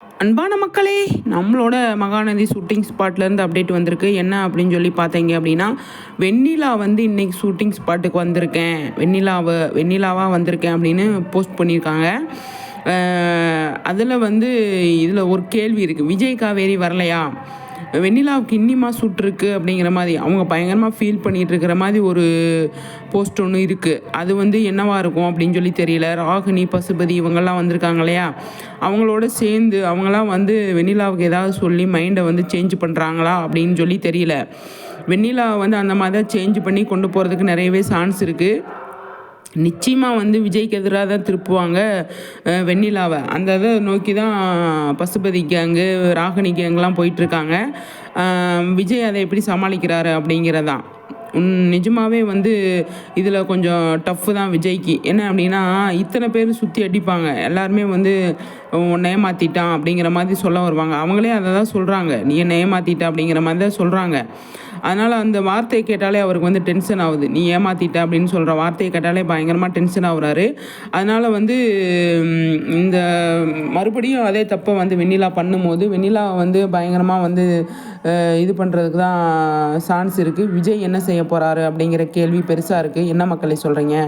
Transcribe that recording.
அன்பான மக்களே, நம்மளோட மகாநதி ஷூட்டிங் ஸ்பாட்லேருந்து அப்டேட் வந்திருக்கு. என்ன அப்படின்னு சொல்லி பார்த்தீங்க அப்படின்னா, வெண்ணிலா வந்து இன்னைக்கு ஷூட்டிங் ஸ்பாட்டுக்கு வந்திருக்கேன். வெண்ணிலாவா வந்திருக்கேன் அப்படின்னு போஸ்ட் பண்ணியிருக்காங்க. அதில் வந்து இதில் ஒரு கேள்வி இருக்குது. விஜய் காவேரி வரலையா? வெண்ணிலாவுக்கு இன்னிமா ஷூட் இருக்குது அப்படிங்கிற மாதிரி அவங்க பயங்கரமாக ஃபீல் பண்ணிகிட்டு இருக்கிற மாதிரி ஒரு போஸ்ட் ஒன்று இருக்குது. அது வந்து என்னவா இருக்கும் அப்படின்னு சொல்லி தெரியல. ராகினி, பசுபதி இவங்கெல்லாம் வந்திருக்காங்க இல்லையா, அவங்களோட சேர்ந்து அவங்களாம் வந்து வெண்ணிலாவுக்கு ஏதாவது சொல்லி மைண்டை வந்து சேஞ்ச் பண்ணுறாங்களா அப்படின்னு சொல்லி தெரியல. வெண்ணிலா வந்து அந்த மாதிரி தான் சேஞ்ச் பண்ணி கொண்டு போகிறதுக்கு நிறையவே சான்ஸ் இருக்குது. நிச்சயமாக வந்து விஜய்க்கு எதிராக தான் திருப்புவாங்க வெண்ணிலாவை. அந்த இதை நோக்கி தான் பசுபதி கேங்கு, ராகினி கேங்கெலாம் போயிட்டுருக்காங்க. விஜய் அதை எப்படி சமாளிக்கிறாரு அப்படிங்கிறதான். நிஜமாகவே வந்து இதில் கொஞ்சம் டஃப்பு தான் விஜய்க்கு. என்ன அப்படின்னா, இத்தனை பேர் சுற்றி அடிப்பாங்க. எல்லாருமே வந்து உன்னை ஏமாற்றிட்டான் அப்படிங்கிற மாதிரி சொல்ல வருவாங்க. அவங்களே அதை தான் சொல்கிறாங்க, நீ என்னை ஏமாற்றிட்ட அப்படிங்கிற மாதிரி தான் சொல்கிறாங்க. அதனால் அந்த வார்த்தையை கேட்டாலே அவருக்கு வந்து டென்ஷன் ஆகுது. நீ ஏமாற்றிட்ட அப்படின்னு சொல்கிற வார்த்தையை கேட்டாலே பயங்கரமாக டென்ஷன் ஆகுறாரு. அதனால் வந்து இந்த மறுபடியும் அதே தப்பை வந்து வெண்ணிலா பண்ணும்போது வெண்ணிலா வந்து பயங்கரமாக வந்து இது பண்ணுறதுக்கு தான் சான்ஸ் இருக்குது. விஜய் என்ன செய்ய போகிறாரு அப்படிங்கிற கேள்வி பெருசாக இருக்குது. என்ன மக்களே சொல்கிறீங்க?